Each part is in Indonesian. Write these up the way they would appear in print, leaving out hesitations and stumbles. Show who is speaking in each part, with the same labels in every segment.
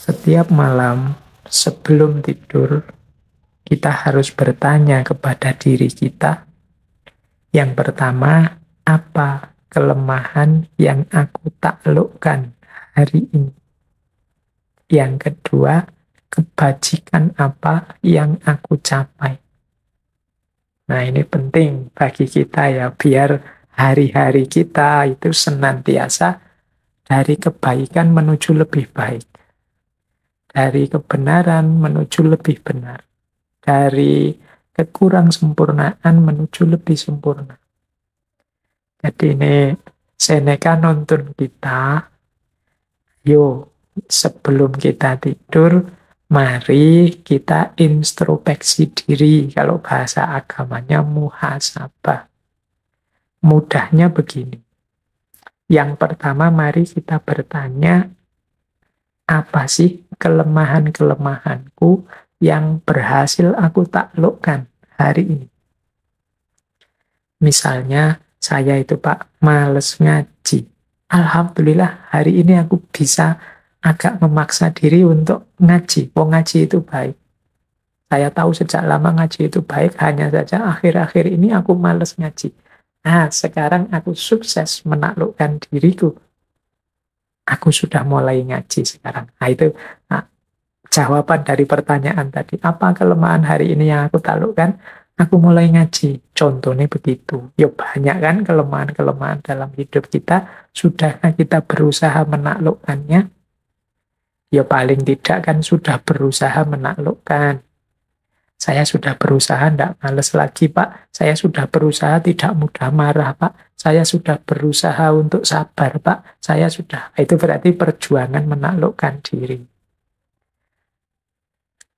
Speaker 1: Setiap malam sebelum tidur, kita harus bertanya kepada diri kita. Yang pertama, apa kelemahan yang aku taklukkan hari ini? Yang kedua, kebajikan apa yang aku capai? Nah, ini penting bagi kita ya, biar hari-hari kita itu senantiasa dari kebaikan menuju lebih baik. Dari kebenaran menuju lebih benar. Dari kekurang sempurnaan menuju lebih sempurna. Jadi ini Seneca nuntun kita, yuk sebelum kita tidur, mari kita introspeksi diri. Kalau bahasa agamanya muhasabah. Mudahnya begini. Yang pertama, mari kita bertanya, apa sih kelemahan-kelemahanku yang berhasil aku taklukkan hari ini? Misalnya, saya itu Pak, males ngaji. Alhamdulillah, hari ini aku bisa agak memaksa diri untuk ngaji. Ngaji itu baik. Saya tahu sejak lama ngaji itu baik, hanya saja akhir-akhir ini aku males ngaji. Nah, sekarang aku sukses menaklukkan diriku. Aku sudah mulai ngaji sekarang. Nah, itu jawaban dari pertanyaan tadi. Apa kelemahan hari ini yang aku taklukkan? Aku mulai ngaji. Contohnya begitu. Ya banyak kan kelemahan-kelemahan dalam hidup kita. Sudahkah kita berusaha menaklukkannya? Ya paling tidak kan sudah berusaha menaklukkan. Saya sudah berusaha tidak males lagi, Pak. Saya sudah berusaha tidak mudah marah, Pak. Saya sudah berusaha untuk sabar, Pak. Saya sudah. Itu berarti perjuangan menaklukkan diri.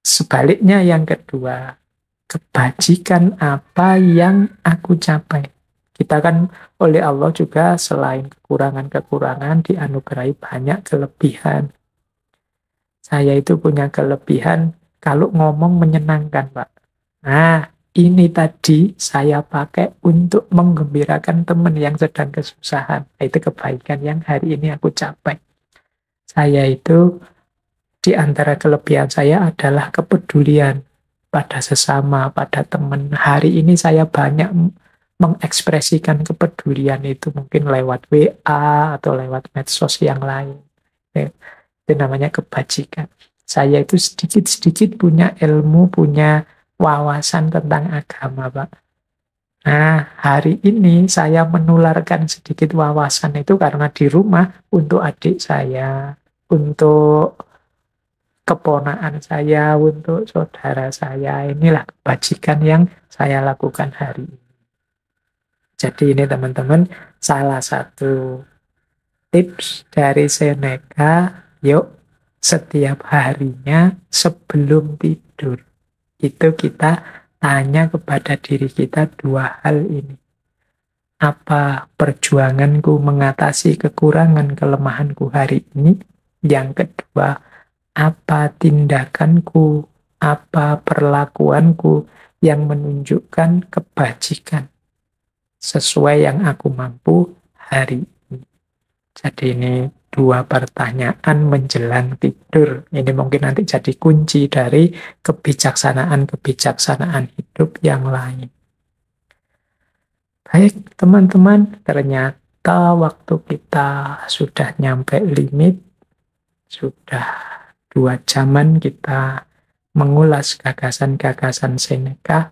Speaker 1: Sebaliknya yang kedua, kebajikan apa yang aku capai. Kita kan oleh Allah juga selain kekurangan-kekurangan dianugerahi banyak kelebihan. Saya itu punya kelebihan kalau ngomong menyenangkan, Pak. Nah, ini tadi saya pakai untuk menggembirakan teman yang sedang kesusahan. Itu kebaikan yang hari ini aku capai. Saya itu, di antara kelebihan saya adalah kepedulian pada sesama, pada teman. Hari ini saya banyak mengekspresikan kepedulian itu mungkin lewat WA atau lewat medsos yang lain. Itu namanya kebajikan. Saya itu sedikit-sedikit punya ilmu, punya wawasan tentang agama, Pak. Nah, hari ini saya menularkan sedikit wawasan itu karena di rumah untuk adik saya, untuk keponakan saya, untuk saudara saya. Inilah kebajikan yang saya lakukan hari ini. Jadi ini teman-teman, salah satu tips dari Seneca, yuk setiap harinya sebelum tidur, itu kita tanya kepada diri kita dua hal ini. Apa perjuanganku mengatasi kekurangan kelemahanku hari ini? Yang kedua, apa tindakanku, apa perlakuanku yang menunjukkan kebajikan sesuai yang aku mampu hari ini. Jadi ini dua pertanyaan menjelang tidur. Ini mungkin nanti jadi kunci dari kebijaksanaan-kebijaksanaan hidup yang lain. Baik, teman-teman, ternyata waktu kita sudah nyampe limit. Sudah 2 jaman kita mengulas gagasan-gagasan Seneca.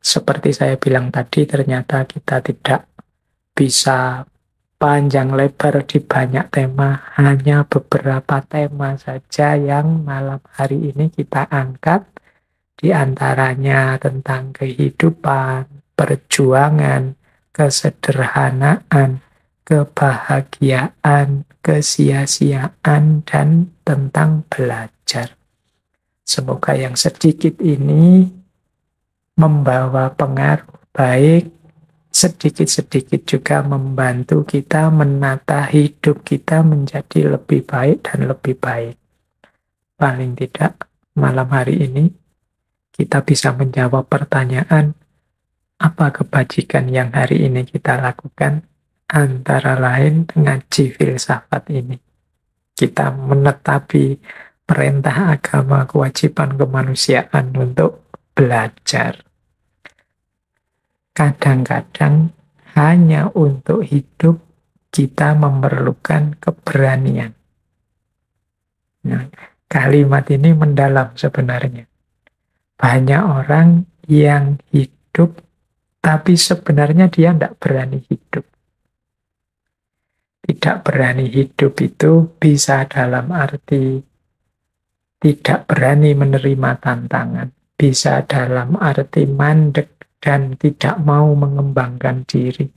Speaker 1: Seperti saya bilang tadi, ternyata kita tidak bisa panjang lebar di banyak tema, hanya beberapa tema saja yang malam hari ini kita angkat, di antaranya tentang kehidupan, perjuangan, kesederhanaan, kebahagiaan, kesia-siaan, dan tentang belajar. Semoga yang sedikit ini membawa pengaruh baik, sedikit-sedikit juga membantu kita menata hidup kita menjadi lebih baik dan lebih baik. Paling tidak, malam hari ini kita bisa menjawab pertanyaan, apa kebajikan yang hari ini kita lakukan? Antara lain ngaji filsafat ini. Kita menetapi perintah agama, kewajiban kemanusiaan untuk belajar. Kadang-kadang hanya untuk hidup kita memerlukan keberanian. Nah, kalimat ini mendalam sebenarnya. Banyak orang yang hidup, tapi sebenarnya dia tidak berani hidup. Tidak berani hidup itu bisa dalam arti tidak berani menerima tantangan. Bisa dalam arti mandek dan tidak mau mengembangkan diri.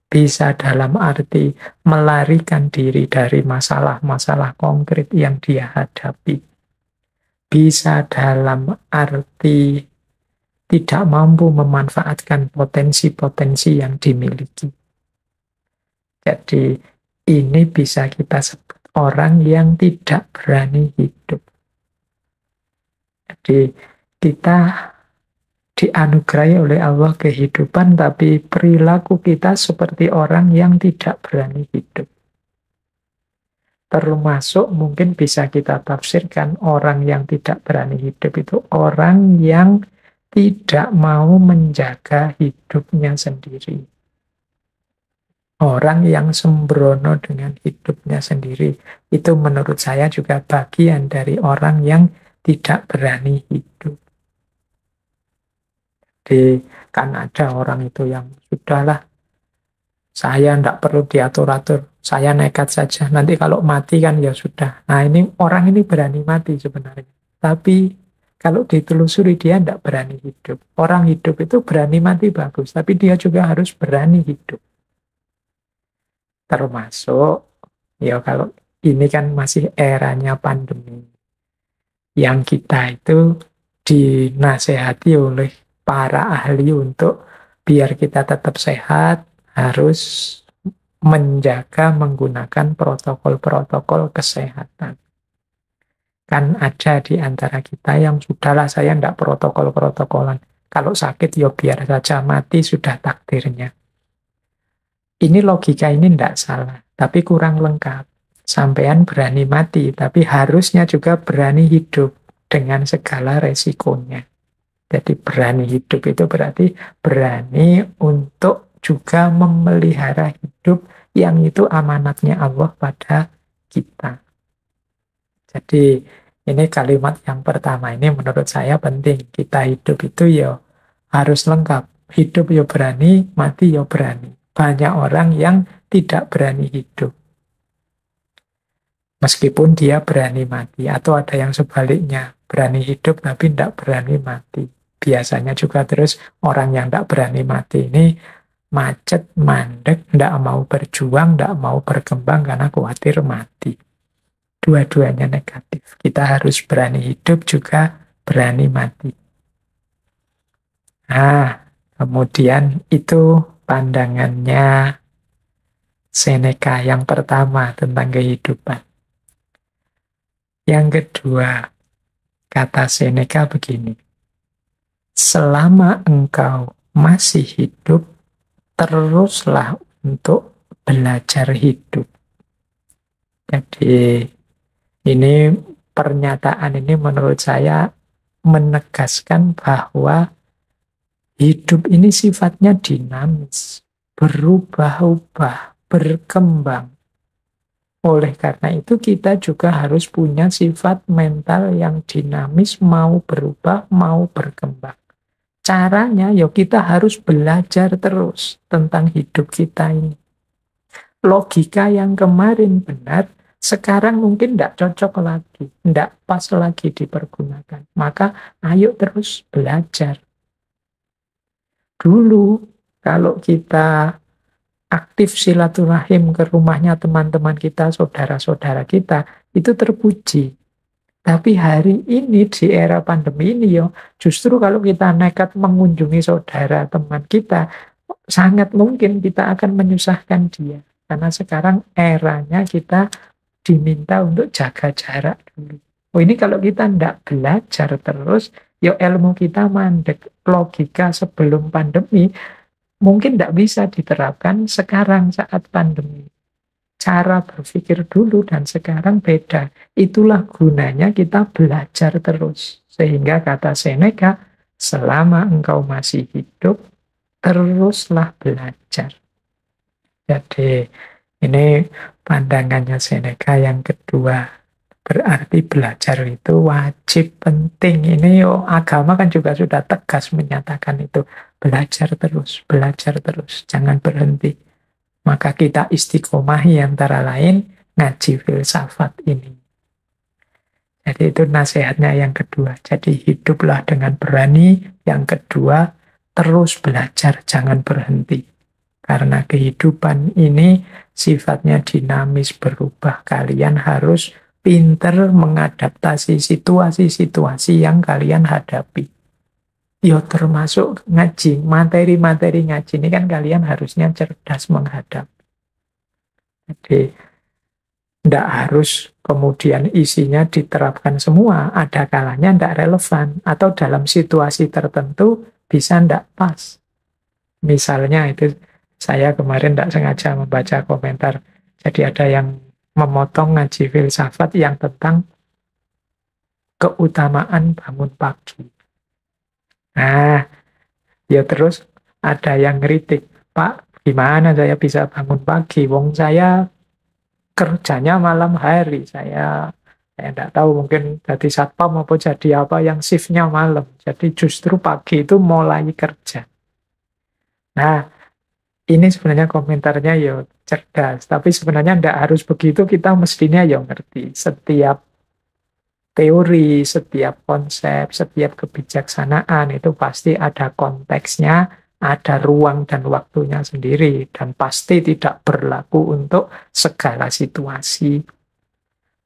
Speaker 1: Bisa dalam arti melarikan diri dari masalah-masalah konkret yang dia hadapi. Bisa dalam arti tidak mampu memanfaatkan potensi-potensi yang dimiliki. Jadi ini bisa kita sebut orang yang tidak berani hidup. Jadi kita dianugerahi oleh Allah kehidupan, tapi perilaku kita seperti orang yang tidak berani hidup. Termasuk mungkin bisa kita tafsirkan orang yang tidak berani hidup itu orang yang tidak mau menjaga hidupnya sendiri. Orang yang sembrono dengan hidupnya sendiri. Itu menurut saya juga bagian dari orang yang tidak berani hidup. Jadi kan ada orang itu yang sudahlah, saya tidak perlu diatur-atur, saya nekat saja, nanti kalau mati kan ya sudah. Nah ini orang ini berani mati sebenarnya. Tapi kalau ditelusuri dia tidak berani hidup. Orang hidup itu berani mati bagus, tapi dia juga harus berani hidup. Termasuk, ya kalau ini kan masih eranya pandemi. Yang kita itu dinasehati oleh para ahli untuk biar kita tetap sehat, harus menjaga menggunakan protokol-protokol kesehatan. Kan ada di antara kita yang sudahlah saya tidak protokol-protokolan. Kalau sakit ya biar saja, mati sudah takdirnya. Ini logika ini tidak salah, tapi kurang lengkap. Sampean berani mati, tapi harusnya juga berani hidup dengan segala resikonya. Jadi berani hidup itu berarti berani untuk juga memelihara hidup yang itu amanatnya Allah pada kita. Jadi ini kalimat yang pertama ini menurut saya penting. Kita hidup itu ya harus lengkap. Hidup ya berani, mati ya berani. Banyak orang yang tidak berani hidup. Meskipun dia berani mati. Atau ada yang sebaliknya. Berani hidup tapi tidak berani mati. Biasanya juga terus orang yang tidak berani mati ini macet, mandek, tidak mau berjuang, tidak mau berkembang karena khawatir mati. Dua-duanya negatif. Kita harus berani hidup juga berani mati. Nah, kemudian itu pandangannya Seneca yang pertama tentang kehidupan. Yang kedua, kata Seneca begini. Selama engkau masih hidup, teruslah untuk belajar hidup. Jadi ini pernyataan ini menurut saya menegaskan bahwa hidup ini sifatnya dinamis, berubah-ubah, berkembang. Oleh karena itu kita juga harus punya sifat mental yang dinamis, mau berubah, mau berkembang. Caranya ya kita harus belajar terus tentang hidup kita ini. Logika yang kemarin benar, sekarang mungkin tidak cocok lagi, tidak pas lagi dipergunakan. Maka ayo terus belajar. Dulu kalau kita aktif silaturahim ke rumahnya teman-teman kita, saudara-saudara kita, itu terpuji. Tapi hari ini di era pandemi ini justru kalau kita nekat mengunjungi saudara teman kita, sangat mungkin kita akan menyusahkan dia. Karena sekarang eranya kita diminta untuk jaga jarak dulu. Oh ini kalau kita tidak belajar terus, ilmu kita mandek. Logika sebelum pandemi mungkin tidak bisa diterapkan sekarang saat pandemi. Cara berpikir dulu dan sekarang beda. Itulah gunanya kita belajar terus. Sehingga kata Seneca, selama engkau masih hidup, teruslah belajar. Jadi ini pandangannya Seneca yang kedua. Berarti belajar itu wajib, penting. Ini agama kan juga sudah tegas menyatakan itu. Belajar terus, jangan berhenti. Maka kita istiqomahi antara lain ngaji filsafat ini. Jadi itu nasihatnya yang kedua. Jadi hiduplah dengan berani. Yang kedua, terus belajar, jangan berhenti. Karena kehidupan ini sifatnya dinamis, berubah. Kalian harus pinter mengadaptasi situasi-situasi yang kalian hadapi. Yo termasuk ngaji, materi-materi ngaji ini kan kalian harusnya cerdas menghadapi. Jadi tidak harus kemudian isinya diterapkan semua, ada kalanya tidak relevan, atau dalam situasi tertentu bisa tidak pas. Misalnya itu, saya kemarin tidak sengaja membaca komentar, jadi ada yang memotong ngaji filsafat yang tentang keutamaan bangun pagi. Nah, ya terus ada yang ngeritik, Pak, gimana saya bisa bangun pagi? Wong saya kerjanya malam hari. Saya tidak tahu, mungkin jadi satpam apa jadi apa yang shiftnya malam. Jadi justru pagi itu mulai kerja. Nah, ini sebenarnya komentarnya ya cerdas, tapi sebenarnya tidak harus begitu, kita mestinya ya ngerti. Setiap teori, setiap konsep, setiap kebijaksanaan itu pasti ada konteksnya, ada ruang dan waktunya sendiri, dan pasti tidak berlaku untuk segala situasi.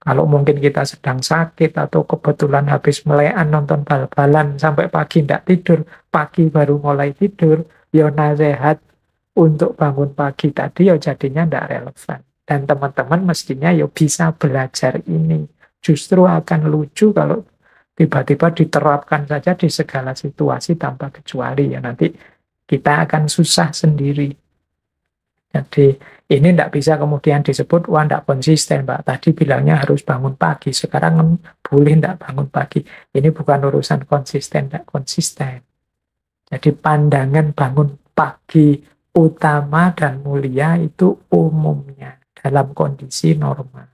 Speaker 1: Kalau mungkin kita sedang sakit atau kebetulan habis melekan nonton bal-balan sampai pagi tidak tidur, pagi baru mulai tidur, ya nasihat untuk bangun pagi tadi ya jadinya tidak relevan. Dan teman-teman mestinya ya bisa belajar ini. Justru akan lucu kalau tiba-tiba diterapkan saja di segala situasi tanpa kecuali. Ya nanti kita akan susah sendiri. Jadi ini tidak bisa kemudian disebut, wah tidak konsisten Pak. Tadi bilangnya harus bangun pagi, sekarang boleh tidak bangun pagi. Ini bukan urusan konsisten, tidak konsisten. Jadi pandangan bangun pagi utama dan mulia itu umumnya dalam kondisi normal.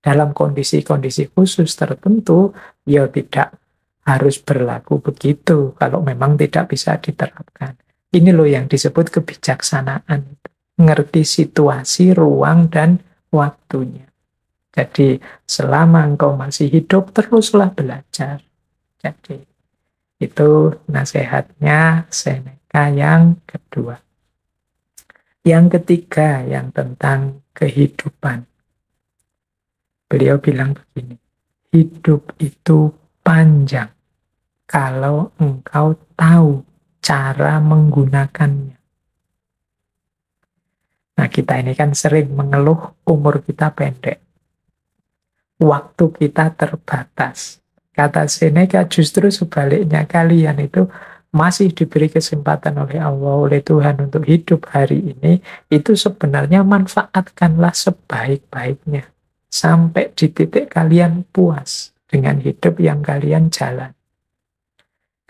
Speaker 1: Dalam kondisi-kondisi khusus tertentu, ya tidak harus berlaku begitu kalau memang tidak bisa diterapkan. Ini loh yang disebut kebijaksanaan. Ngerti situasi, ruang, dan waktunya. Jadi selama engkau masih hidup, teruslah belajar. Jadi itu nasihatnya Seneca yang kedua. Yang ketiga, yang tentang kehidupan. Beliau bilang begini, hidup itu panjang kalau engkau tahu cara menggunakannya. Nah, kita ini kan sering mengeluh umur kita pendek. Waktu kita terbatas. Kata Seneca justru sebaliknya, kalian itu masih diberi kesempatan oleh Allah, oleh Tuhan untuk hidup hari ini, itu sebenarnya manfaatkanlah sebaik-baiknya. Sampai di titik kalian puas dengan hidup yang kalian jalan.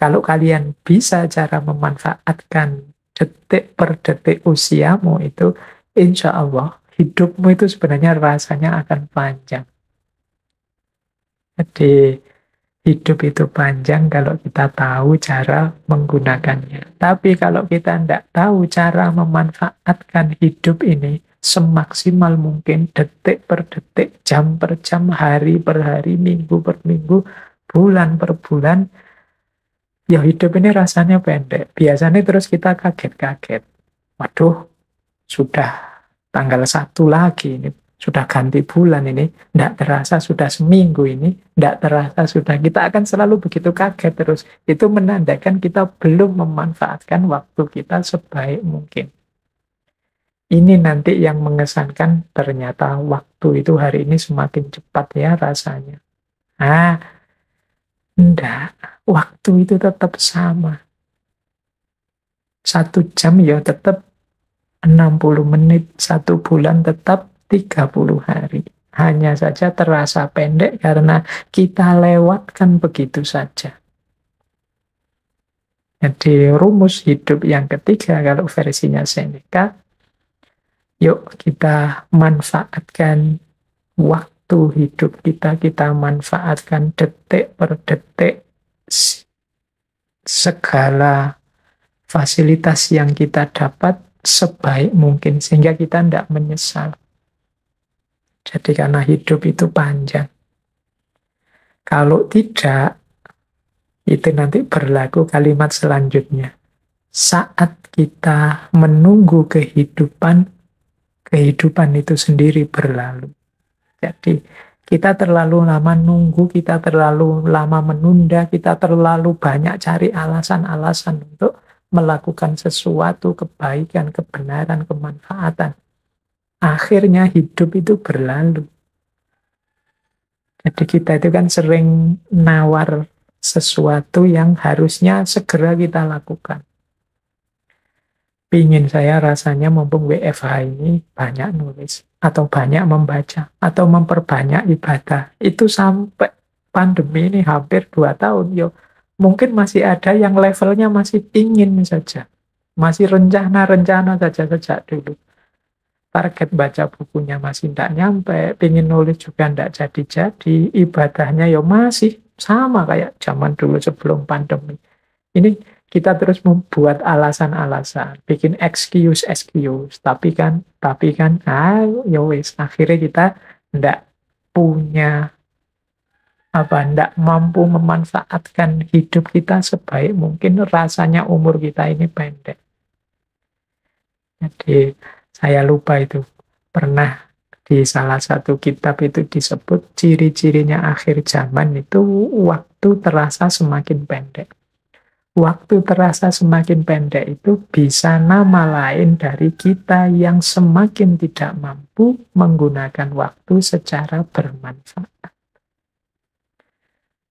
Speaker 1: Kalau kalian bisa cara memanfaatkan detik per detik usiamu itu, insya Allah hidupmu itu sebenarnya rasanya akan panjang. Jadi hidup itu panjang kalau kita tahu cara menggunakannya. Tapi kalau kita tidak tahu cara memanfaatkan hidup ini semaksimal mungkin, detik per detik, jam per jam, hari per hari, minggu per minggu, bulan per bulan, ya hidup ini rasanya pendek. Biasanya terus kita kaget-kaget. Waduh, sudah tanggal 1 lagi ini. Sudah ganti bulan ini, tidak terasa sudah seminggu ini, tidak terasa sudah, kita akan selalu begitu kaget terus. Itu menandakan kita belum memanfaatkan waktu kita sebaik mungkin. Ini nanti yang mengesankan ternyata waktu itu hari ini semakin cepat ya rasanya. Enggak, waktu itu tetap sama. 1 jam ya tetap 60 menit, 1 bulan tetap 30 hari. Hanya saja terasa pendek karena kita lewatkan begitu saja. Jadi rumus hidup yang ketiga kalau versinya Seneca, yuk kita manfaatkan waktu hidup kita manfaatkan detik per detik segala fasilitas yang kita dapat sebaik mungkin sehingga kita tidak menyesal. Jadi karena hidup itu panjang. Kalau tidak, itu nanti berlaku kalimat selanjutnya. Saat kita menunggu kehidupan, kehidupan itu sendiri berlalu. Jadi kita terlalu lama nunggu, kita terlalu lama menunda, kita terlalu banyak cari alasan-alasan untuk melakukan sesuatu, kebaikan, kebenaran, kemanfaatan. Akhirnya hidup itu berlalu. Jadi kita itu kan sering nawar sesuatu yang harusnya segera kita lakukan. Pingin saya rasanya mumpung WFH ini banyak nulis, atau banyak membaca, atau memperbanyak ibadah. Itu sampai pandemi ini hampir 2 tahun. Yo, mungkin masih ada yang levelnya masih ingin saja. Masih rencana-rencana saja sejak dulu. Target baca bukunya masih tidak nyampe, pingin nulis juga tidak jadi-jadi, ibadahnya ya masih sama kayak zaman dulu sebelum pandemi. Ini kita terus membuat alasan-alasan, bikin excuse, tapi kan, ya wis, akhirnya kita tidak punya tidak mampu memanfaatkan hidup kita sebaik mungkin, rasanya umur kita ini pendek. Jadi saya lupa itu pernah di salah satu kitab itu disebut ciri-cirinya akhir zaman itu waktu terasa semakin pendek. Waktu terasa semakin pendek itu bisa nama lain dari kita yang semakin tidak mampu menggunakan waktu secara bermanfaat.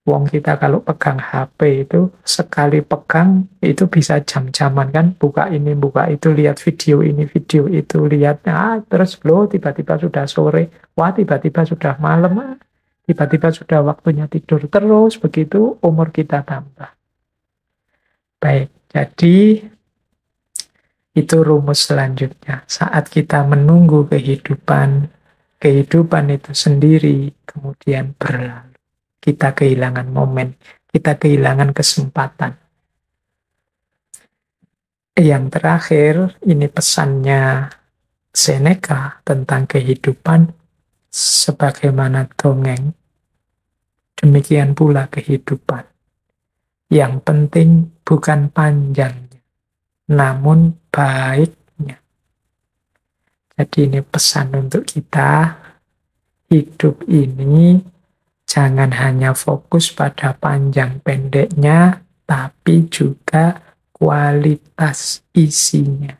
Speaker 1: Wong kita kalau pegang HP itu, sekali pegang itu bisa jam-jaman kan, buka ini, buka itu, lihat video ini, video itu, lihat, terus loh tiba-tiba sudah sore, wah tiba-tiba sudah malam, tiba-tiba sudah waktunya tidur, terus begitu umur kita tambah. Baik, jadi itu rumus selanjutnya. Saat kita menunggu kehidupan, kehidupan itu sendiri kemudian berlalu. Kita kehilangan momen, kita kehilangan kesempatan. Yang terakhir, ini pesannya Seneca tentang kehidupan sebagaimana dongeng, demikian pula kehidupan. Yang penting bukan panjangnya, namun baiknya. Jadi ini pesan untuk kita, hidup ini jangan hanya fokus pada panjang pendeknya, tapi juga kualitas isinya.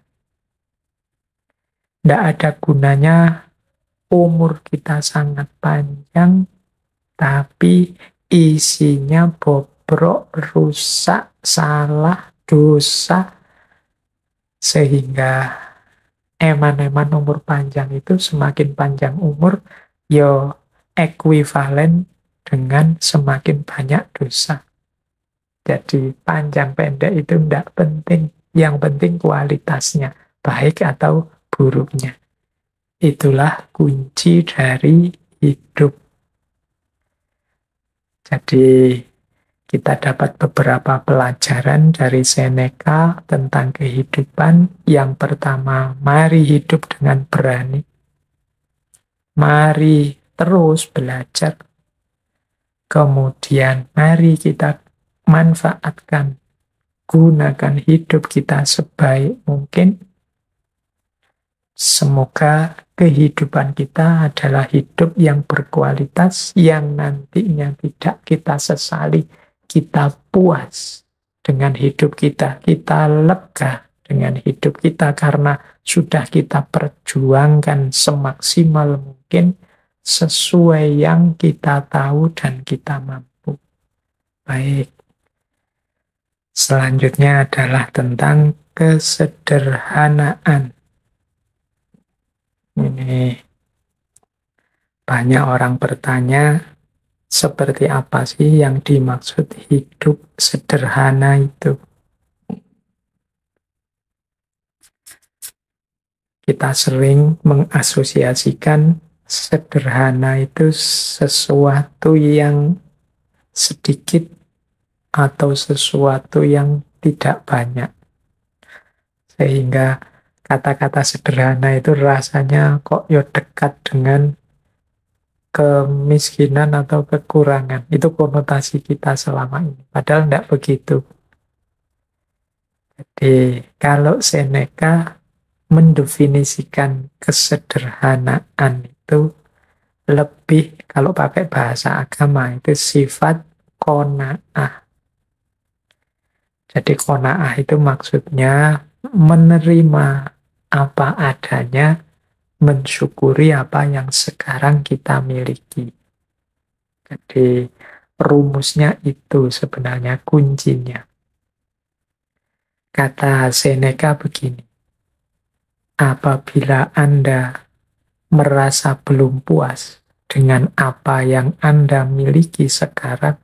Speaker 1: Tidak ada gunanya umur kita sangat panjang, tapi isinya bobrok, rusak, salah, dosa, sehingga eman-eman umur panjang itu semakin panjang umur, yo ekuivalen dengan semakin banyak dosa. Jadi panjang pendek itu tidak penting. Yang penting kualitasnya, baik atau buruknya. Itulah kunci dari hidup. Jadi kita dapat beberapa pelajaran dari Seneca tentang kehidupan. Yang pertama, mari hidup dengan berani. Mari terus belajar. Kemudian mari kita manfaatkan, gunakan hidup kita sebaik mungkin. Semoga kehidupan kita adalah hidup yang berkualitas, yang nantinya tidak kita sesali, kita puas dengan hidup kita lega dengan hidup kita karena sudah kita perjuangkan semaksimal mungkin sesuai yang kita tahu dan kita mampu. Baik. Selanjutnya adalah tentang kesederhanaan. Ini Banyak orang bertanya, seperti apa sih yang dimaksud hidup sederhana itu? Kita sering mengasosiasikan sederhana itu sesuatu yang sedikit atau sesuatu yang tidak banyak. Sehingga kata-kata sederhana itu rasanya kok ya dekat dengan kemiskinan atau kekurangan. Itu konotasi kita selama ini. Padahal tidak begitu. Jadi kalau Seneca mendefinisikan kesederhanaan itu lebih, kalau pakai bahasa agama itu sifat qanaah. Jadi qanaah itu maksudnya menerima apa adanya, mensyukuri apa yang sekarang kita miliki. Jadi rumusnya itu sebenarnya kuncinya. Kata Seneca begini, apabila Anda merasa belum puas dengan apa yang Anda miliki sekarang,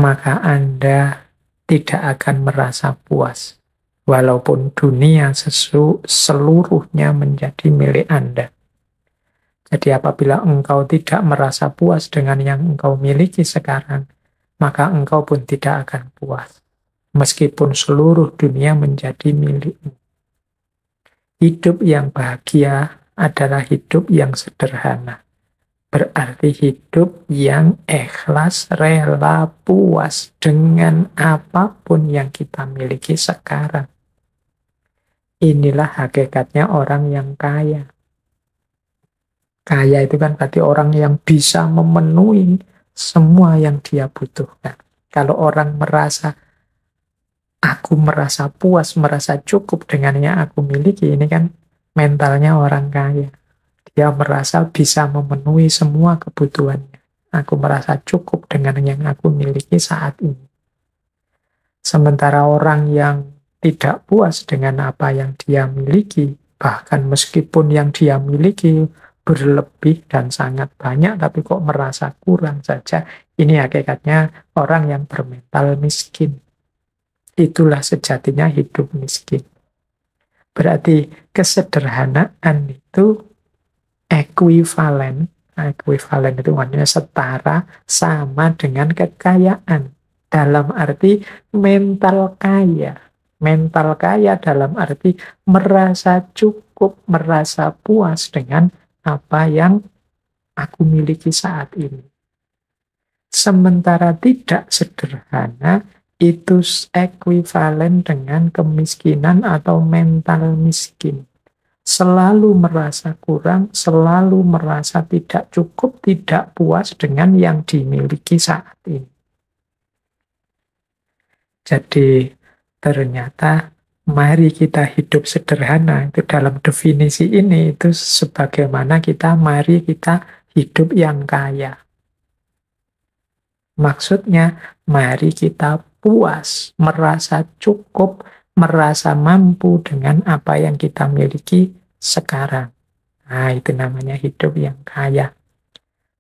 Speaker 1: maka Anda tidak akan merasa puas, walaupun dunia seluruhnya menjadi milik Anda. Jadi apabila engkau tidak merasa puas dengan yang engkau miliki sekarang, maka engkau pun tidak akan puas, meskipun seluruh dunia menjadi milikmu. Hidup yang bahagia adalah hidup yang sederhana. Berarti hidup yang ikhlas, rela, puas dengan apapun yang kita miliki sekarang. Inilah hakikatnya orang yang kaya. Kaya itu kan berarti orang yang bisa memenuhi semua yang dia butuhkan. Kalau orang merasa, aku merasa puas, merasa cukup dengan yang aku miliki, ini kan mentalnya orang kaya. Dia merasa bisa memenuhi semua kebutuhannya. Aku merasa cukup dengan yang aku miliki saat ini. Sementara orang yang tidak puas dengan apa yang dia miliki, bahkan meskipun yang dia miliki berlebih dan sangat banyak, tapi kok merasa kurang saja, ini hakikatnya orang yang bermental miskin. Itulah sejatinya hidup miskin. Berarti kesederhanaan itu ekuivalen itu maksudnya setara, sama dengan kekayaan. Dalam arti mental kaya. Mental kaya dalam arti merasa cukup, merasa puas dengan apa yang aku miliki saat ini. Sementara tidak sederhana, itu ekuivalen dengan kemiskinan atau mental miskin. Selalu merasa kurang, selalu merasa tidak cukup, tidak puas dengan yang dimiliki saat ini. Jadi ternyata mari kita hidup sederhana, itu dalam definisi ini itu sebagaimana mari kita hidup yang kaya. Maksudnya mari kita puas, merasa cukup, merasa mampu dengan apa yang kita miliki sekarang. Nah, itu namanya hidup yang kaya.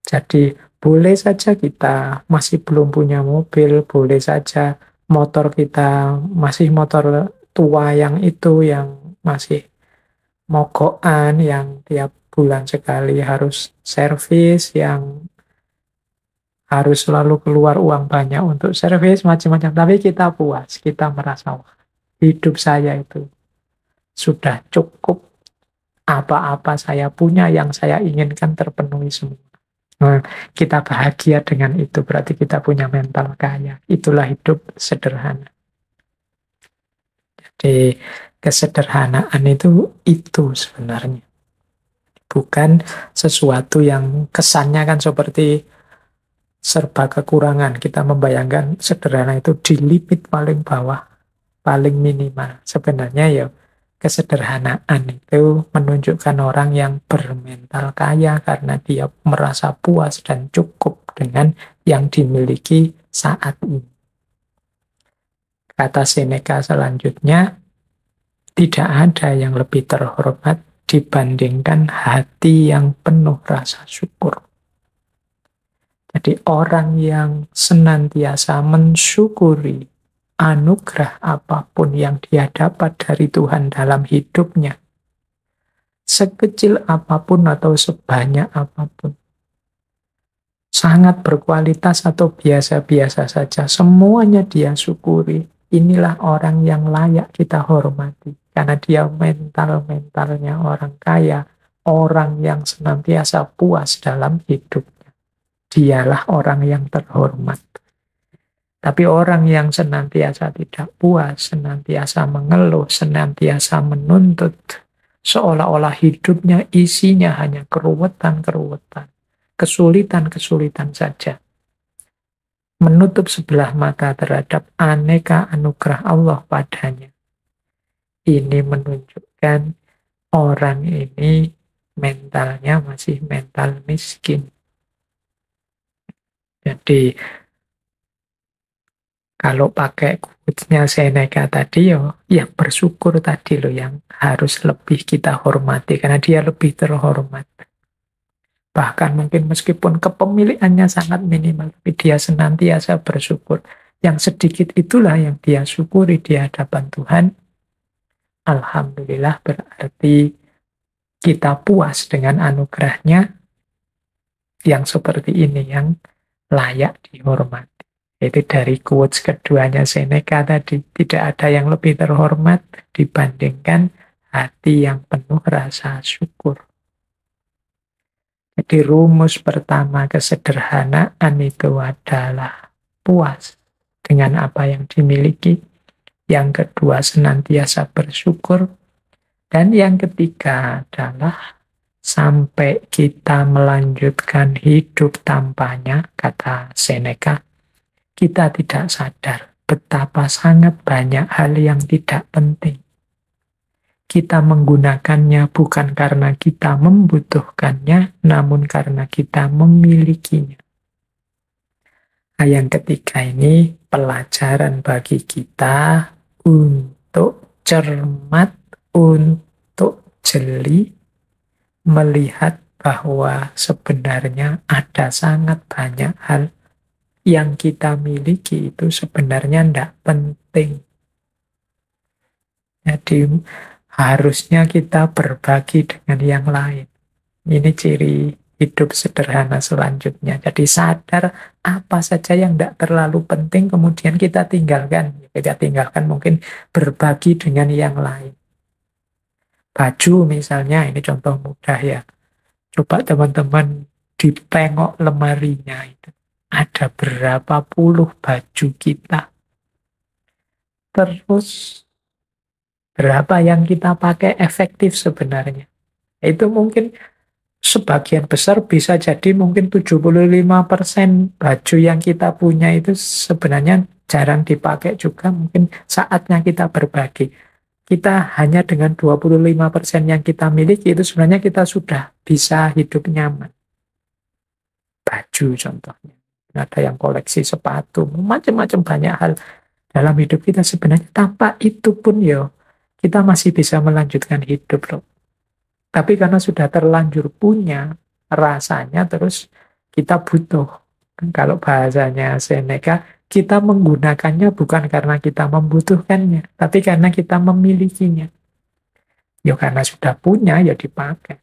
Speaker 1: Jadi boleh saja kita masih belum punya mobil, boleh saja motor kita masih motor tua yang itu, yang masih mogokan, yang tiap bulan sekali harus servis, yang harus selalu keluar uang banyak untuk servis, macam-macam. Tapi kita puas, kita merasa, wah, hidup saya itu sudah cukup, apa-apa saya punya, yang saya inginkan terpenuhi semua. Nah, kita bahagia dengan itu, berarti kita punya mental kaya. Itulah hidup sederhana. Jadi kesederhanaan itu sebenarnya. Bukan sesuatu yang kesannya kan seperti serba kekurangan. Kita membayangkan sederhana itu di limit paling bawah, paling minimal. Sebenarnya ya kesederhanaan itu menunjukkan orang yang bermental kaya karena dia merasa puas dan cukup dengan yang dimiliki saat ini. Kata Seneca selanjutnya, tidak ada yang lebih terhormat dibandingkan hati yang penuh rasa syukur. Jadi orang yang senantiasa mensyukuri anugerah apapun yang dia dapat dari Tuhan dalam hidupnya, sekecil apapun atau sebanyak apapun, sangat berkualitas atau biasa-biasa saja, semuanya dia syukuri. Inilah orang yang layak kita hormati. Karena dia mentalnya orang kaya, orang yang senantiasa puas dalam hidup. Dialah orang yang terhormat. Tapi orang yang senantiasa tidak puas, senantiasa mengeluh, senantiasa menuntut, seolah-olah hidupnya isinya hanya keruwetan-keruwetan, kesulitan-kesulitan saja. Menutup sebelah mata terhadap aneka anugerah Allah padanya. Ini menunjukkan orang ini mentalnya masih mental miskin. Jadi, kalau pakai quotes-nya Seneca tadi, ya bersyukur tadi loh yang harus lebih kita hormati, karena dia lebih terhormat. Bahkan mungkin meskipun kepemilikannya sangat minimal, tapi dia senantiasa bersyukur. Yang sedikit itulah yang dia syukuri di hadapan Tuhan. Alhamdulillah, berarti kita puas dengan anugerahnya yang seperti ini, yang layak dihormati. Itu dari quotes keduanya Seneca tadi. Tidak ada yang lebih terhormat dibandingkan hati yang penuh rasa syukur. Jadi rumus pertama kesederhanaan itu adalah puas dengan apa yang dimiliki. Yang kedua senantiasa bersyukur. Dan yang ketiga adalah sampai kita melanjutkan hidup tanpanya, kata Seneca, kita tidak sadar betapa sangat banyak hal yang tidak penting. Kita menggunakannya bukan karena kita membutuhkannya, namun karena kita memilikinya. Nah, yang ketiga ini pelajaran bagi kita untuk cermat, untuk jeli, melihat bahwa sebenarnya ada sangat banyak hal yang kita miliki itu sebenarnya tidak penting. Jadi harusnya kita berbagi dengan yang lain. Ini ciri hidup sederhana selanjutnya. Jadi sadar apa saja yang tidak terlalu penting kemudian kita tinggalkan. Kita tinggalkan mungkin berbagi dengan yang lain. Baju misalnya, ini contoh mudah ya. Coba teman-teman ditengok lemarinya itu. Ada berapa puluh baju kita. Terus berapa yang kita pakai efektif sebenarnya. Itu mungkin sebagian besar bisa jadi mungkin 75% baju yang kita punya itu sebenarnya jarang dipakai juga. Mungkin saatnya kita berbagi. Kita hanya dengan 25% yang kita miliki itu sebenarnya kita sudah bisa hidup nyaman. Baju contohnya. Ada yang koleksi sepatu, macam-macam banyak hal dalam hidup kita sebenarnya. Tanpa itu pun kita masih bisa melanjutkan hidup loh. Tapi karena sudah terlanjur punya, rasanya terus kita butuh. Kalau bahasanya Seneca, kita menggunakannya bukan karena kita membutuhkannya, tapi karena kita memilikinya. Karena sudah punya, dipakai.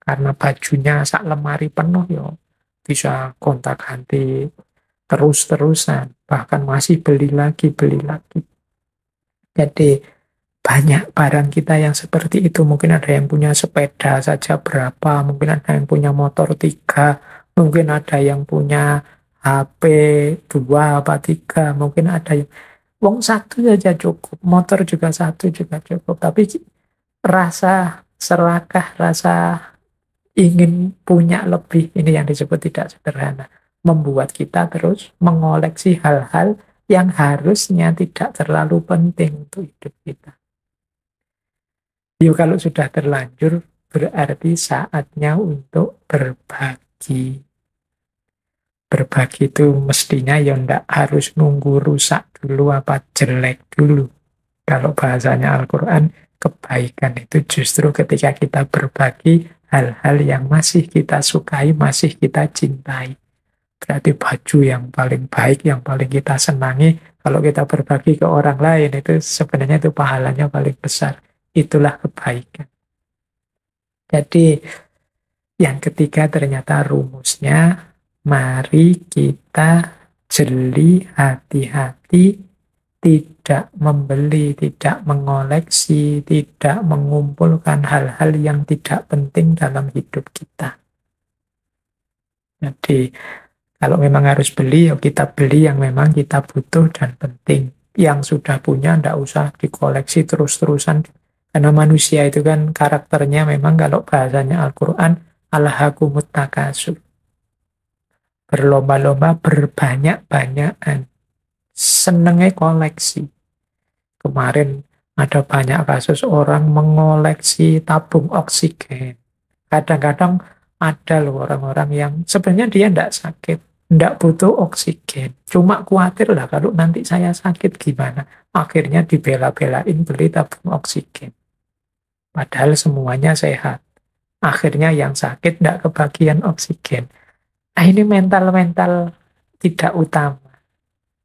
Speaker 1: Karena bajunya sak lemari penuh, bisa gonta-ganti terus-terusan. Bahkan masih beli lagi. Jadi, banyak barang kita yang seperti itu. Mungkin ada yang punya sepeda saja berapa, mungkin ada yang punya motor 3, mungkin ada yang punya HP 2 apa 3, mungkin ada yang wong 1 saja cukup, motor juga 1 juga cukup. Tapi rasa serakah, rasa ingin punya lebih, ini yang disebut tidak sederhana. Membuat kita terus mengoleksi hal-hal yang harusnya tidak terlalu penting untuk hidup kita. Kalau sudah terlanjur, berarti saatnya untuk berbagi. Berbagi itu mestinya ndak harus nunggu rusak dulu apa jelek dulu. Kalau bahasanya Al-Quran, Kebaikan itu justru ketika kita berbagi hal-hal yang masih kita sukai, masih kita cintai. Berarti baju yang paling baik, yang paling kita senangi, kalau kita berbagi ke orang lain, itu sebenarnya itu pahalanya paling besar. Itulah kebaikan. Jadi yang ketiga ternyata rumusnya, mari kita jeli, hati-hati, tidak membeli, tidak mengoleksi, tidak mengumpulkan hal-hal yang tidak penting dalam hidup kita. Jadi kalau memang harus beli, ya kita beli yang memang kita butuh dan penting. Yang sudah punya, ndak usah dikoleksi terus-terusan. Karena manusia itu kan karakternya memang kalau bahasanya Al-Quran, alhaakumut takasur. Berlomba-lomba, berbanyak-banyakan. Senengnya koleksi. Kemarin ada banyak kasus orang mengoleksi tabung oksigen. Kadang-kadang ada loh orang-orang yang sebenarnya dia tidak sakit, tidak butuh oksigen. Cuma khawatir lah kalau nanti saya sakit gimana. Akhirnya dibela-belain beli tabung oksigen. Padahal semuanya sehat. Akhirnya yang sakit tidak kebagian oksigen. Nah, ini mental-mental tidak utama.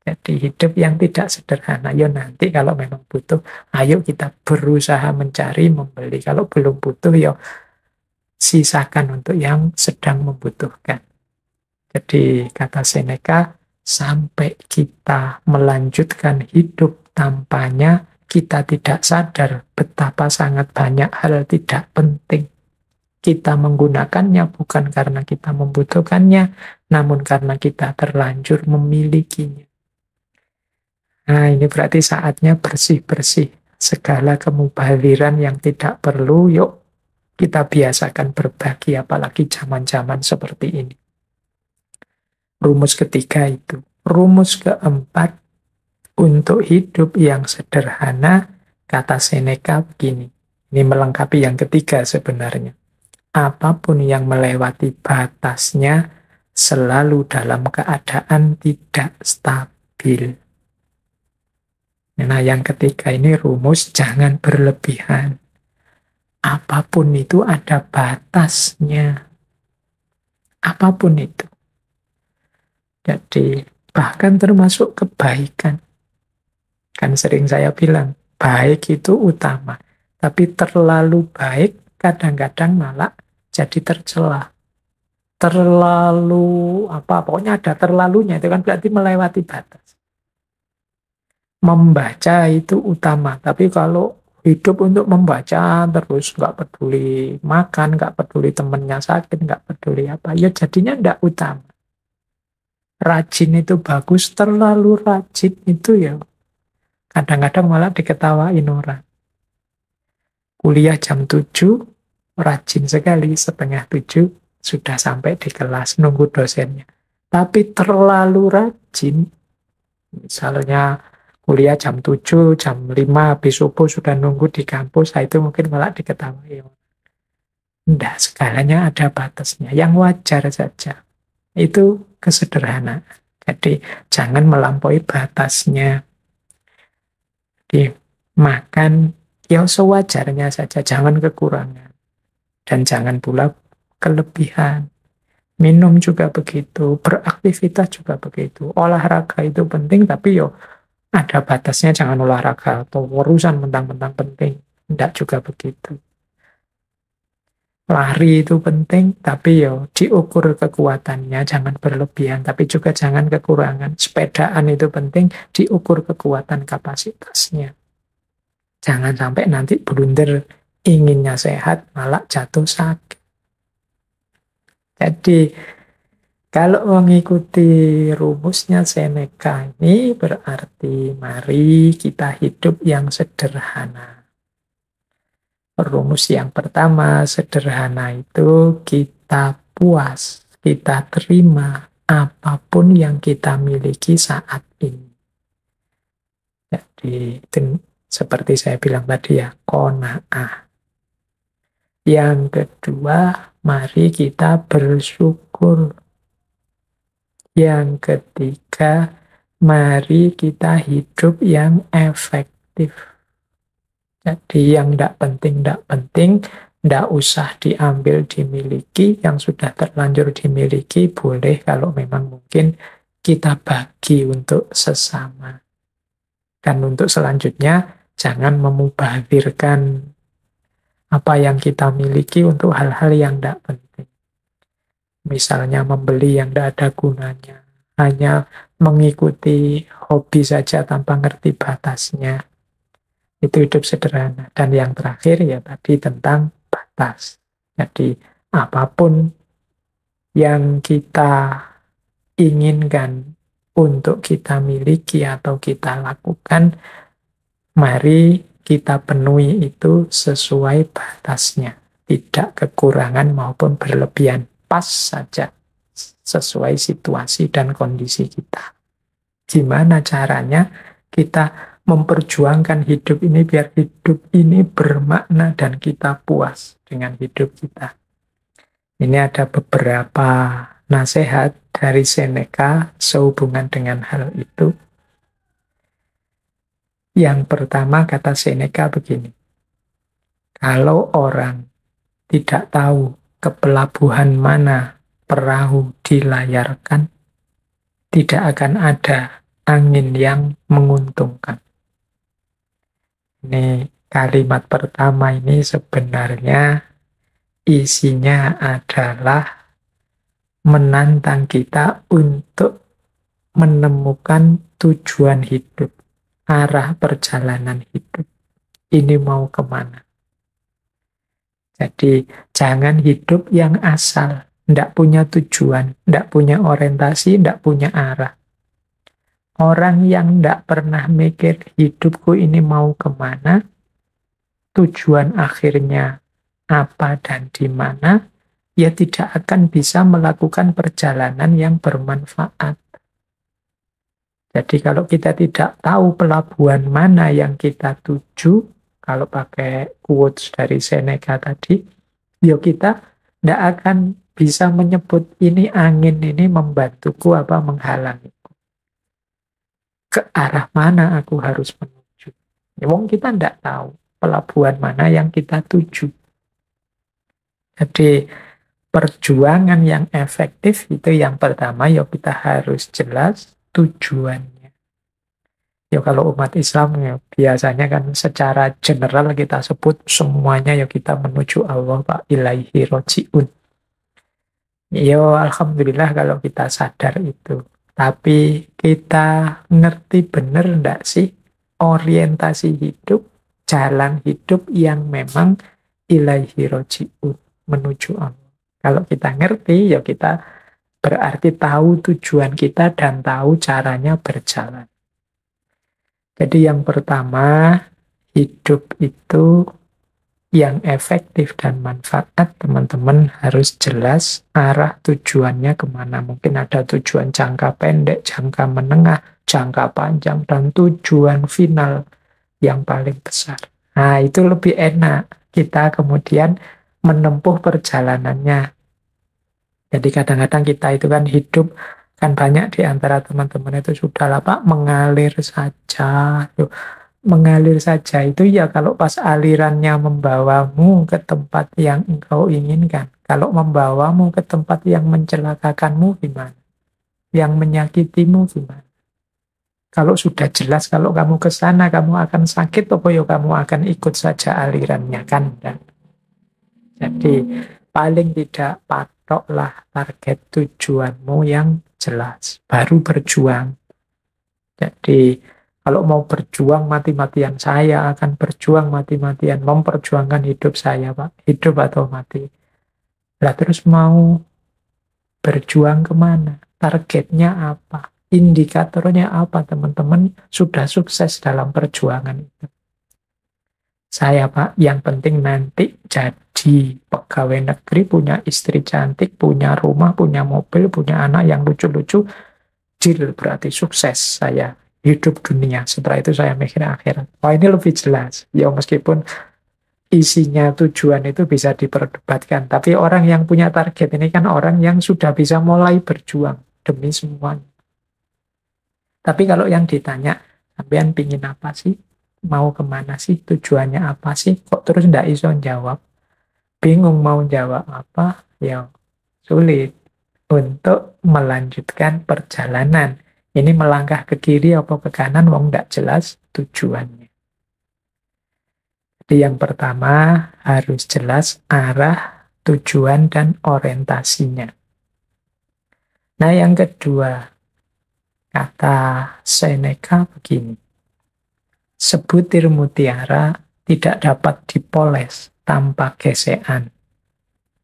Speaker 1: Jadi hidup yang tidak sederhana. Yo nanti kalau memang butuh, ayo kita berusaha mencari, membeli. Kalau belum butuh, yo sisakan untuk yang sedang membutuhkan. Jadi kata Seneca, sampai kita melanjutkan hidup tanpanya, kita tidak sadar betapa sangat banyak hal tidak penting. Kita menggunakannya bukan karena kita membutuhkannya, namun karena kita terlanjur memilikinya. Nah, ini berarti saatnya bersih-bersih. Segala kemubaliran yang tidak perlu, yuk kita biasakan berbagi, apalagi zaman-zaman seperti ini. Rumus ketiga itu. Rumus keempat, untuk hidup yang sederhana, kata Seneca begini. Ini melengkapi yang ketiga sebenarnya. Apapun yang melewati batasnya, selalu dalam keadaan tidak stabil. Nah, yang ketiga ini rumus jangan berlebihan. Apapun itu ada batasnya. Apapun itu. Jadi, bahkan termasuk kebaikan. Kan sering saya bilang, baik itu utama. Tapi terlalu baik, kadang-kadang malah jadi tercela. Terlalu, pokoknya ada terlalunya. Itu kan berarti melewati batas. Membaca itu utama, tapi kalau hidup untuk membaca terus nggak peduli makan, nggak peduli temennya sakit, nggak peduli apa, ya jadinya nggak utama. Rajin itu bagus, terlalu rajin itu ya kadang-kadang malah diketawain orang. Kuliah jam 7, rajin sekali, setengah 7 sudah sampai di kelas nunggu dosennya. Tapi terlalu rajin, misalnya kuliah jam 7, jam 5, habis subuh sudah nunggu di kampus, itu mungkin malah diketahui. Tidak, segalanya ada batasnya, yang wajar saja. Itu kesederhanaan. Jadi, jangan melampaui batasnya. Makan, ya sewajarnya saja, jangan kekurangan. Dan jangan pula kelebihan. Minum juga begitu, beraktivitas juga begitu. Olahraga itu penting, tapi ada batasnya, jangan olahraga atau urusan mentang-mentang penting. Tidak juga begitu. Lari itu penting, tapi diukur kekuatannya, jangan berlebihan, tapi juga jangan kekurangan. Sepedaan itu penting, diukur kekuatan kapasitasnya. Jangan sampai nanti blunder, inginnya sehat, malah jatuh sakit. Jadi, kalau mengikuti rumusnya Seneca ini berarti mari kita hidup yang sederhana. Rumus yang pertama, sederhana itu kita puas, kita terima apapun yang kita miliki saat ini. Jadi, seperti saya bilang tadi ya, qanaah. Yang kedua, mari kita bersyukur. Yang ketiga, mari kita hidup yang efektif. Jadi yang tidak penting, tidak usah diambil, dimiliki. Yang sudah terlanjur dimiliki, boleh kalau memang mungkin kita bagi untuk sesama. Dan untuk selanjutnya, jangan memubazirkan apa yang kita miliki untuk hal-hal yang tidak penting. Misalnya membeli yang tidak ada gunanya, hanya mengikuti hobi saja tanpa ngerti batasnya. Itu hidup sederhana. Dan yang terakhir ya tadi tentang batas. Jadi apapun yang kita inginkan untuk kita miliki atau kita lakukan, mari kita penuhi itu sesuai batasnya. Tidak kekurangan maupun berlebihan. Pas saja sesuai situasi dan kondisi kita. Gimana caranya kita memperjuangkan hidup ini biar hidup ini bermakna dan kita puas dengan hidup kita. Ini ada beberapa nasihat dari Seneca sehubungan dengan hal itu. Yang pertama kata Seneca begini, kalau orang tidak tahu ke pelabuhan mana perahu dilayarkan, tidak akan ada angin yang menguntungkan. Ini kalimat pertama ini sebenarnya isinya adalah menantang kita untuk menemukan tujuan hidup, arah perjalanan hidup. Ini mau kemana? Jadi jangan hidup yang asal, tidak punya tujuan, tidak punya orientasi, tidak punya arah. Orang yang tidak pernah mikir hidupku ini mau kemana, tujuan akhirnya apa dan di mana, ya tidak akan bisa melakukan perjalanan yang bermanfaat. Jadi kalau kita tidak tahu pelabuhan mana yang kita tuju, kalau pakai quotes dari Seneca tadi, ya kita tidak akan bisa menyebut ini angin ini membantuku apa menghalangi. Ke arah mana aku harus menuju. Ya, wong kita tidak tahu pelabuhan mana yang kita tuju. Jadi perjuangan yang efektif itu yang pertama, ya kita harus jelas tujuannya. Ya kalau umat Islam ya biasanya kan secara general kita sebut semuanya ya kita menuju Allah, Pak, ilaihi roji'un. Ya alhamdulillah kalau kita sadar itu. Tapi kita ngerti benar enggak sih orientasi hidup, jalan hidup yang memang ilaihi roji'un, menuju Allah. Kalau kita ngerti, ya kita berarti tahu tujuan kita dan tahu caranya berjalan. Jadi yang pertama, hidup itu yang efektif dan manfaat, teman-teman harus jelas arah tujuannya kemana. Mungkin ada tujuan jangka pendek, jangka menengah, jangka panjang, dan tujuan final yang paling besar. Nah, itu lebih enak kita kemudian menempuh perjalanannya. Jadi kadang-kadang kita itu kan hidup, kan banyak di antara teman-teman itu sudah lah Pak, mengalir saja. Mengalir saja itu ya kalau pas alirannya membawamu ke tempat yang engkau inginkan. Kalau membawamu ke tempat yang mencelakakanmu gimana? Yang menyakitimu gimana? Kalau sudah jelas kalau kamu ke sana kamu akan sakit, apa ya kamu akan ikut saja alirannya kan? Dan jadi paling tidak patoklah target tujuanmu yang jelas. Baru berjuang. Jadi kalau mau berjuang mati-matian, saya akan berjuang mati-matian, memperjuangkan hidup saya, Pak. Hidup atau mati. Lah terus mau berjuang kemana? Targetnya apa? Indikatornya apa, teman-teman? Sudah sukses dalam perjuangan itu. Saya, Pak, yang penting nanti jadi pegawai negeri, punya istri cantik, punya rumah, punya mobil, punya anak yang lucu-lucu, deal berarti sukses saya. Hidup dunia, setelah itu saya mikir akhirat. Wah ini lebih jelas. Ya meskipun isinya tujuan itu bisa diperdebatkan, tapi orang yang punya target ini kan orang yang sudah bisa mulai berjuang demi semuanya. Tapi kalau yang ditanya, sampean pingin apa sih? mau kemana sih, tujuannya apa sih, kok terus ndak iso jawab, bingung mau jawab apa, ya sulit untuk melanjutkan perjalanan. Ini melangkah ke kiri apa ke kanan, wong ndak jelas tujuannya. Jadi yang pertama harus jelas arah, tujuan, dan orientasinya. Nah yang kedua, kata Seneca begini, sebutir mutiara tidak dapat dipoles tanpa gesekan.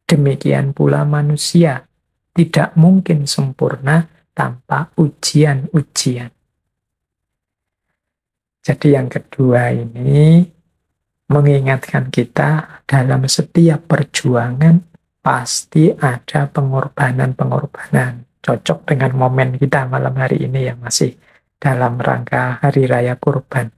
Speaker 1: Demikian pula manusia tidak mungkin sempurna tanpa ujian-ujian. Jadi yang kedua ini mengingatkan kita dalam setiap perjuangan pasti ada pengorbanan-pengorbanan. Cocok dengan momen kita malam hari ini yang masih dalam rangka Hari Raya Kurban.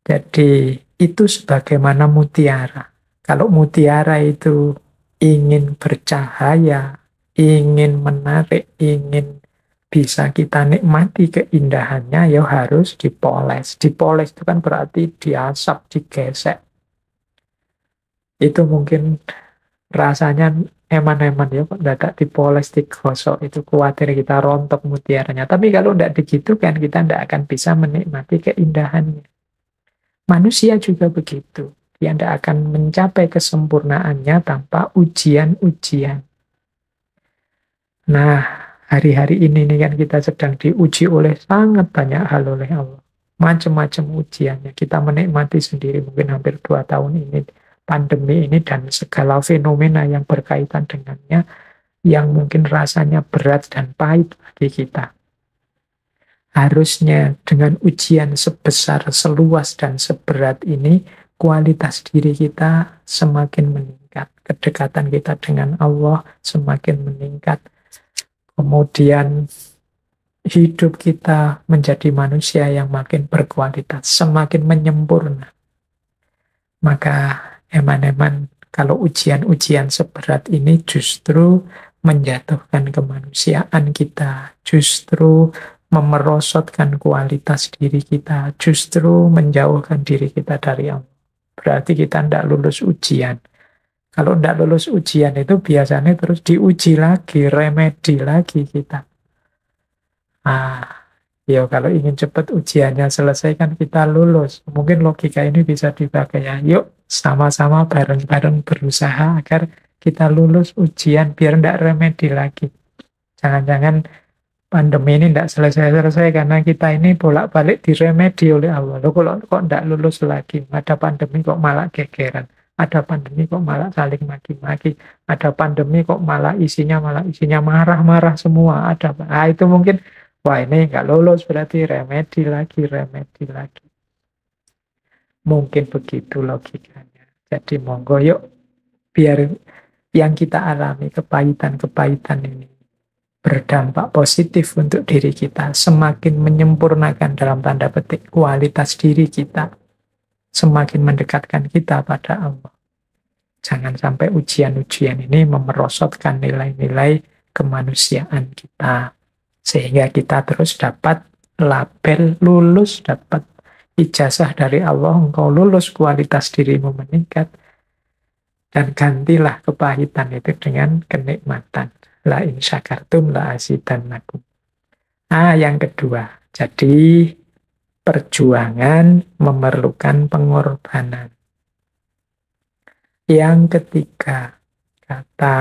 Speaker 1: Jadi itu sebagaimana mutiara. Kalau mutiara itu ingin bercahaya, ingin menarik, ingin bisa kita nikmati keindahannya, ya harus dipoles. Dipoles itu kan berarti diasap, digesek. Itu mungkin rasanya eman-eman ya, kok tidak dipoles, digosok, itu khawatir kita rontok mutiaranya. Tapi kalau tidak digitukan, kita tidak akan bisa menikmati keindahannya. Manusia juga begitu. Dia tidak akan mencapai kesempurnaannya tanpa ujian-ujian. Nah, hari-hari ini kan kita sedang diuji oleh sangat banyak hal oleh Allah. Macam-macam ujiannya. Kita menikmati sendiri mungkin hampir 2 tahun ini. Pandemi ini dan segala fenomena yang berkaitan dengannya yang mungkin rasanya berat dan pahit bagi kita. Harusnya dengan ujian sebesar, seluas, dan seberat ini, kualitas diri kita semakin meningkat. Kedekatan kita dengan Allah semakin meningkat. Kemudian hidup kita menjadi manusia yang makin berkualitas, semakin menyempurna. Maka eman-eman kalau ujian-ujian seberat ini justru menjatuhkan kemanusiaan kita, justru memerosotkan kualitas diri kita, justru menjauhkan diri kita dari Allah. Berarti kita tidak lulus ujian. Kalau tidak lulus ujian itu biasanya terus diuji lagi, remedi lagi kita. Ya kalau ingin cepat ujiannya selesai kan kita lulus. Mungkin logika ini bisa dipakai ya. Yuk sama-sama bareng-bareng berusaha agar kita lulus ujian biar tidak remedi lagi. Jangan-jangan pandemi ini tidak selesai-selesai karena kita ini bolak-balik diremedi oleh Allah. Loh, kok tidak lulus lagi? Ada pandemi kok malah gegeran. Ada pandemi kok malah saling maki-maki. Ada pandemi kok malah isinya marah-marah semua. Itu mungkin, wah ini nggak lulus berarti remedi lagi. Mungkin begitu logikanya. Jadi monggo yuk, biar yang kita alami, kepahitan-kepahitan ini berdampak positif untuk diri kita, semakin menyempurnakan dalam tanda petik kualitas diri kita, semakin mendekatkan kita pada Allah. Jangan sampai ujian-ujian ini memerosotkan nilai-nilai kemanusiaan kita, sehingga kita terus dapat label lulus, dapat ijazah dari Allah, engkau lulus, kualitas dirimu meningkat, dan gantilah kepahitan itu dengan kenikmatan. La in syakartum la azidannakum. Yang kedua, jadi perjuangan memerlukan pengorbanan. Yang ketiga, kata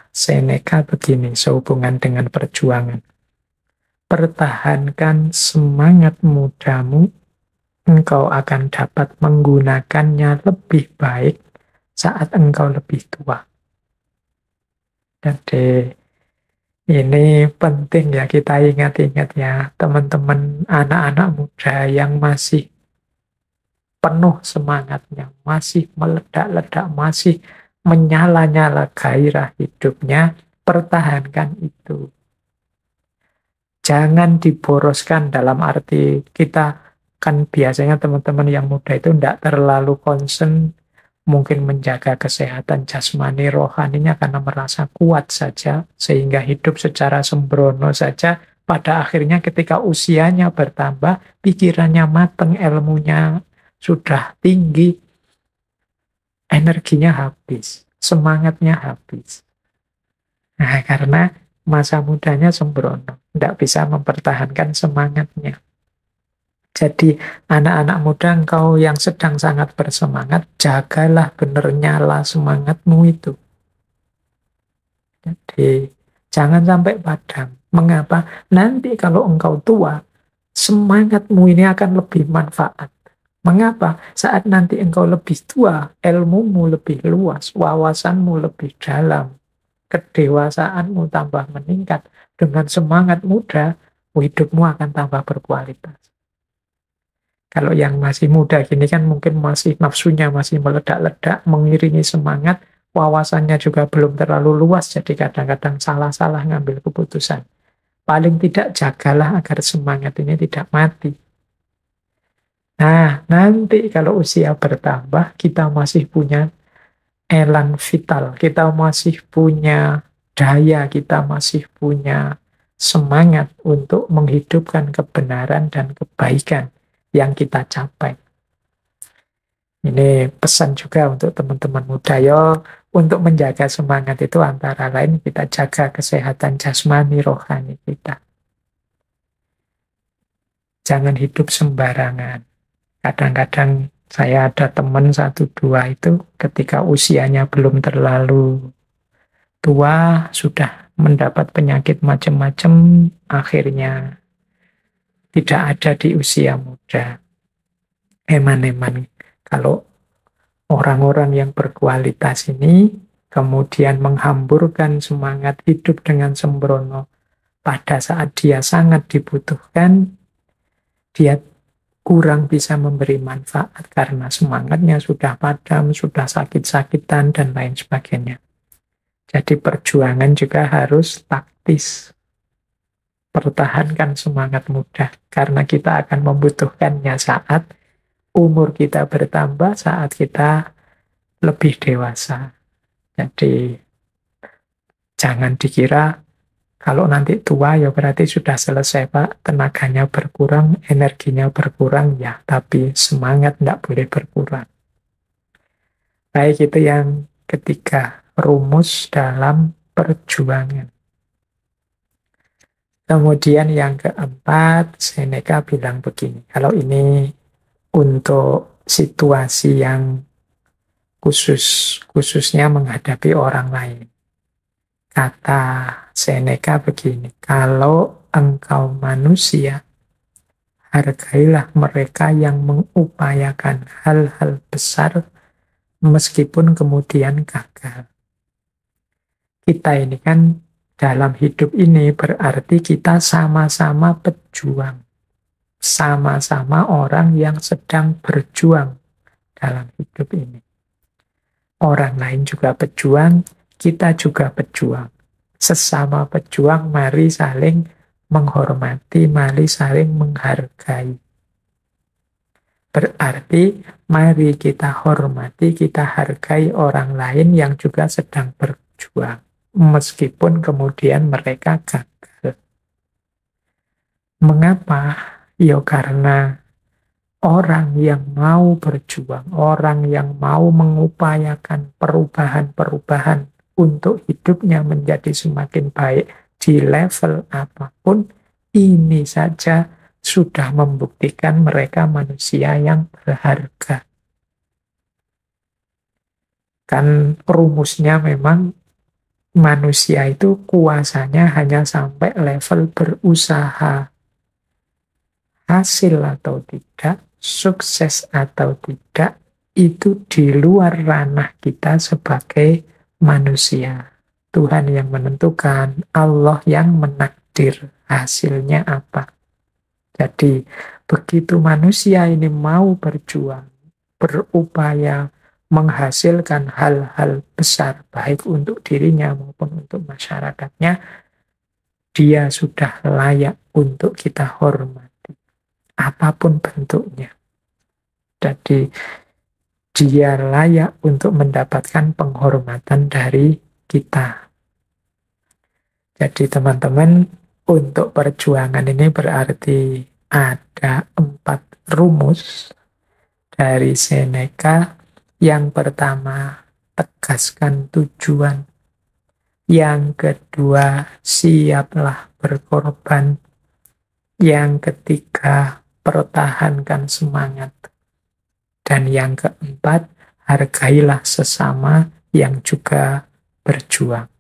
Speaker 1: Seneca begini sehubungan dengan perjuangan. Pertahankan semangat mudamu, engkau akan dapat menggunakannya lebih baik saat engkau lebih tua. Jadi ini penting ya kita ingat-ingat ya teman-teman anak-anak muda yang masih penuh semangatnya, masih meledak-ledak, masih menyala-nyala gairah hidupnya, pertahankan itu. Jangan diboroskan dalam arti kita kan biasanya teman-teman yang muda itu tidak terlalu concern mungkin menjaga kesehatan jasmani rohaninya karena merasa kuat saja, sehingga hidup secara sembrono saja. Pada akhirnya ketika usianya bertambah, pikirannya mateng, ilmunya sudah tinggi, energinya habis, semangatnya habis. Nah, karena masa mudanya sembrono, tidak bisa mempertahankan semangatnya. Jadi anak-anak muda engkau yang sedang sangat bersemangat, jagalah benar nyala semangatmu itu. Jadi jangan sampai padam. Mengapa? Nanti kalau engkau tua, semangatmu ini akan lebih manfaat. Mengapa? Saat nanti engkau lebih tua, ilmumu lebih luas, wawasanmu lebih dalam, kedewasaanmu tambah meningkat. Dengan semangat muda, hidupmu akan tambah berkualitas. Kalau yang masih muda gini kan mungkin masih nafsunya masih meledak-ledak, mengiringi semangat, wawasannya juga belum terlalu luas, jadi kadang-kadang salah-salah ngambil keputusan. Paling tidak jagalah agar semangat ini tidak mati. Nah, nanti kalau usia bertambah, kita masih punya elan vital, kita masih punya daya, kita masih punya semangat untuk menghidupkan kebenaran dan kebaikan yang kita capai. Ini pesan juga untuk teman-teman muda, yo, untuk menjaga semangat itu antara lain kita jaga kesehatan jasmani rohani kita. Jangan hidup sembarangan. Kadang-kadang saya ada teman satu dua itu ketika usianya belum terlalu tua, sudah mendapat penyakit macam-macam, akhirnya tidak ada di usia muda. Eman-eman kalau orang-orang yang berkualitas ini kemudian menghamburkan semangat hidup dengan sembrono pada saat dia sangat dibutuhkan, dia kurang bisa memberi manfaat karena semangatnya sudah padam, sudah sakit-sakitan, dan lain sebagainya. Jadi perjuangan juga harus taktis. Pertahankan semangat muda, karena kita akan membutuhkannya saat umur kita bertambah, saat kita lebih dewasa. Jadi jangan dikira kalau nanti tua ya berarti sudah selesai Pak, tenaganya berkurang, energinya berkurang ya, tapi semangat tidak boleh berkurang. Baik, itu yang ketiga, rumus dalam perjuangan. Kemudian yang keempat, Seneca bilang begini, kalau ini untuk situasi yang khususnya menghadapi orang lain. Kata Seneca begini, kalau engkau manusia, hargailah mereka yang mengupayakan hal-hal besar meskipun kemudian gagal. Kita ini kan dalam hidup ini berarti kita sama-sama pejuang. Sama-sama orang yang sedang berjuang dalam hidup ini. Orang lain juga pejuang, kita juga pejuang. Sesama pejuang, mari saling menghormati, mari saling menghargai. Berarti mari kita hormati, kita hargai orang lain yang juga sedang berjuang, meskipun kemudian mereka gagal. Mengapa? Ya karena orang yang mau berjuang, orang yang mau mengupayakan perubahan-perubahan untuk hidupnya menjadi semakin baik di level apapun, ini saja sudah membuktikan mereka manusia yang berharga. Kan rumusnya memang manusia itu kuasanya hanya sampai level berusaha. Hasil atau tidak, sukses atau tidak, itu di luar ranah kita sebagai manusia. Tuhan yang menentukan, Allah yang menakdir hasilnya apa. Jadi begitu manusia ini mau berjuang, berupaya menghasilkan hal-hal besar, baik untuk dirinya maupun untuk masyarakatnya, dia sudah layak untuk kita hormati. Apapun bentuknya. Jadi dia layak untuk mendapatkan penghormatan dari kita. Jadi teman-teman, untuk perjuangan ini berarti ada 4 rumus dari Seneca. Yang pertama, tegaskan tujuan. Yang kedua, siaplah berkorban. Yang ketiga, pertahankan semangat. Dan yang keempat, hargailah sesama yang juga berjuang.